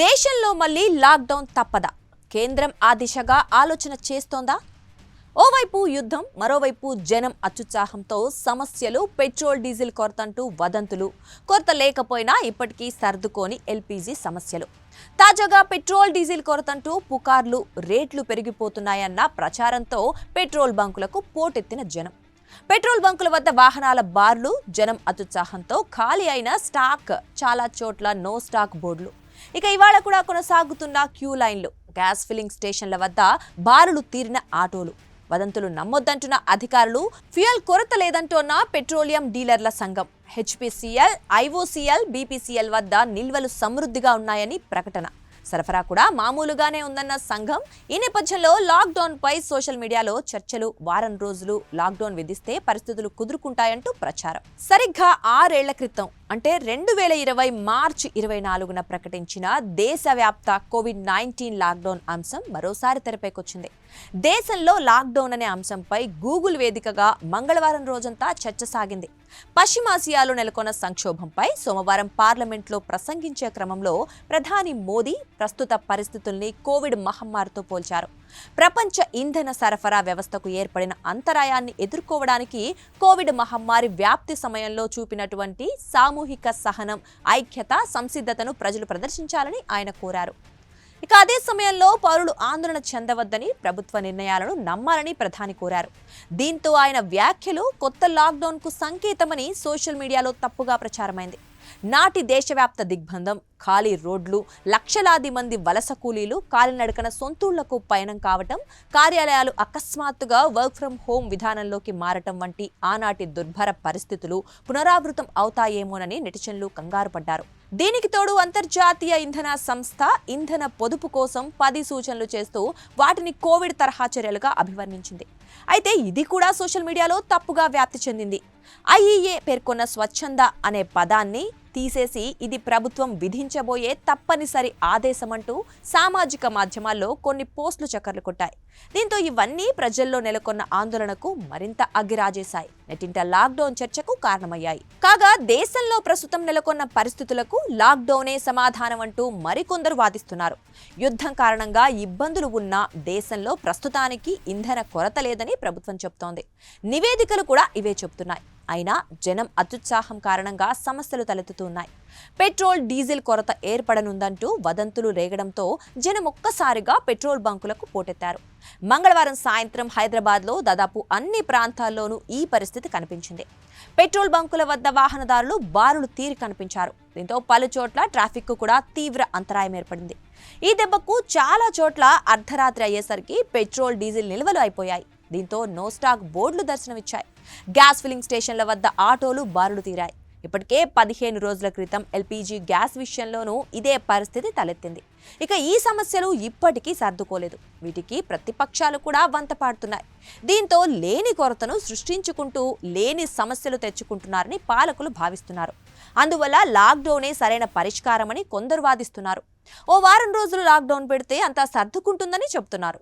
దేశంలో మళ్ళీ లాక్డౌన్ తప్పదా? కేంద్రం ఆ దిశగా ఆలోచన చేస్తోందా? ఓవైపు యుద్ధం, మరోవైపు జనం అత్యుత్సాహంతో సమస్యలు, పెట్రోల్ డీజిల్ కొరత అంటూ వదంతులు, కొరత లేకపోయినా ఇప్పటికీ సర్దుకోని ఎల్పీజీ సమస్యలు. తాజాగా పెట్రోల్ డీజిల్ కొరత అంటూ పుకార్లు, రేట్లు పెరిగిపోతున్నాయన్న ప్రచారంతో పెట్రోల్ బంకులకు పోటెత్తిన జనం. పెట్రోల్ బంకుల వద్ద వాహనాల బార్లు, జనం అత్యుత్సాహంతో ఖాళీ అయిన స్టాక్, చాలా చోట్ల నో స్టాక్ బోర్డులు. ఇక ఇవాళ కూడా కొనసాగుతున్న క్యూ లైన్లు, గ్యాస్ ఫిల్లింగ్ స్టేషన్ల వద్ద బారులు తీరిన ఆటోలు. వదంతులు నమ్మొద్దంటున్న అధికారులు, ఫ్యూయల్ కొరత లేదంటోన్న పెట్రోలియం డీలర్ల సంఘం. హెచ్పీసీఎల్, ఐఓసీఎల్, బీపీసీఎల్ వద్ద నిల్వలు సమృద్ధిగా ఉన్నాయని ప్రకటన. సరఫరా కూడా మామూలుగానే ఉందన్న సంఘం. ఈ నేపథ్యంలో లాక్డౌన్ పై సోషల్ మీడియాలో చర్చలు. వారం రోజులు లాక్డౌన్ విధిస్తే పరిస్థితులు కుదురుకుంటాయంటూ ప్రచారం. సరిగ్గా 6 ఏళ్ల క్రితం అంటే 2020 మార్చి 24న ప్రకటించిన దేశవ్యాప్త కోవిడ్-19 లాక్డౌన్ అంశం మరోసారి తెరపైకొచ్చింది. దేశంలో లాక్డౌన్ అనే అంశంపై గూగుల్ వేదికగా మంగళవారం రోజంతా చర్చ సాగింది. పశ్చిమాసియాలో నెలకొన్న సంక్షోభంపై సోమవారం పార్లమెంట్లో ప్రసంగించే క్రమంలో ప్రధాని మోదీ ప్రస్తుత పరిస్థితుల్ని కోవిడ్ మహమ్మారితో పోల్చారు. ప్రపంచ ఇంధన సరఫరా వ్యవస్థకు ఏర్పడిన అంతరాయాన్ని ఎదుర్కోవడానికి కోవిడ్ మహమ్మారి వ్యాప్తి సమయంలో చూపినటువంటి సామూహిక సహనం, ఐక్యత, సంసిద్ధతను ప్రజలు ప్రదర్శించాలని ఆయన కోరారు. ఇక అదే సమయంలో పౌరులు ఆందోళన చెందవద్దని, ప్రభుత్వ నిర్ణయాలను నమ్మాలని ప్రధాని కోరారు. దీంతో ఆయన వ్యాఖ్యలు కొత్త లాక్డౌన్కు సంకేతమని సోషల్ మీడియాలో తప్పుగా ప్రచారమైంది. నాటి దేశవ్యాప్త దిగ్బంధం, ఖాళీ రోడ్లు, లక్షలాది మంది వలస కూలీలు కాలినడకన సొంతూళ్లకు పయనం కావటం, కార్యాలయాలు అకస్మాత్తుగా వర్క్ ఫ్రం హోం విధానంలోకి మారటం వంటి ఆనాటి దుర్భర పరిస్థితులు పునరావృతం అవుతాయేమోనని నెటిజన్లు కంగారు పడ్డారు. దీనికి తోడు అంతర్జాతీయ ఇంధన సంస్థ ఇంధన పొదుపు కోసం 10 సూచనలు చేస్తూ వాటిని కోవిడ్ తరహా చర్యలుగా అభివర్ణించింది. అయితే ఇది కూడా సోషల్ మీడియాలో తప్పుగా వ్యాప్తి చెందింది. ఐఈఏ పేర్కొన్న స్వచ్ఛంద అనే పదాన్ని తీసేసి ఇది ప్రభుత్వం విధించబోయే తప్పనిసరి ఆదేశమంటూ సామాజిక మాధ్యమాల్లో కొన్ని పోస్టులు చక్కర్లు కొట్టాయి. దీంతో ఇవన్నీ ప్రజల్లో నెలకొన్న ఆందోళనకు మరింత అగ్గిరాజేశాయి. నెట్టింట లాక్డౌన్ చర్చకు కారణమయ్యాయి. కాగా దేశంలో ప్రస్తుతం నెలకొన్న పరిస్థితులకు లాక్డౌనే సమాధానం అంటూ మరికొందరు వాదిస్తున్నారు. యుద్ధం కారణంగా ఇబ్బందులు ఉన్నా దేశంలో ప్రస్తుతానికి ఇంధన కొరత లేదని ప్రభుత్వం చెబుతోంది. నివేదికలు కూడా ఇవే చెబుతున్నాయి. అయినా జనం అత్యుత్సాహం కారణంగా సమస్యలు తలెత్తుతున్నాయి. పెట్రోల్, డీజిల్ కొరత ఏర్పడనుందంటూ వదంతులు రేగడంతో జనం ఒక్కసారిగా పెట్రోల్ బంకులకు పోటెత్తారు. మంగళవారం సాయంత్రం హైదరాబాద్లో దాదాపు అన్ని ప్రాంతాల్లోనూ ఈ పరిస్థితి కనిపించింది. పెట్రోల్ బంకుల వద్ద వాహనదారులు బారులు తీరి కనిపించారు. దీంతో పలు చోట్ల ట్రాఫిక్ కూడా తీవ్ర అంతరాయం ఏర్పడింది. ఈ దెబ్బకు చాలా చోట్ల అర్ధరాత్రి అయ్యేసరికి పెట్రోల్, డీజిల్ నిల్వలు అయిపోయాయి. దీంతో నో స్టాక్ బోర్డులు దర్శనమిచ్చాయి. గ్యాస్ ఫిల్లింగ్ స్టేషన్ల వద్ద ఆటోలు బారులు తీరాయి. ఇప్పటికే 15 రోజుల క్రితం ఎల్పీజీ గ్యాస్ విషయంలోనూ ఇదే పరిస్థితి తలెత్తింది. ఇక ఈ సమస్యలు ఇప్పటికీ సర్దుకోలేదు. వీటికి ప్రతిపక్షాలు కూడా వంతపాడుతున్నాయి. దీంతో లేని కొరతను సృష్టించుకుంటూ లేని సమస్యలు తెచ్చుకుంటున్నారని పాలకులు భావిస్తున్నారు. అందువల్ల లాక్డౌనే సరైన పరిష్కారమని కొందరు వాదిస్తున్నారు. ఓ వారం రోజులు లాక్డౌన్ పెడితే అంతా సర్దుకుంటుందని చెబుతున్నారు.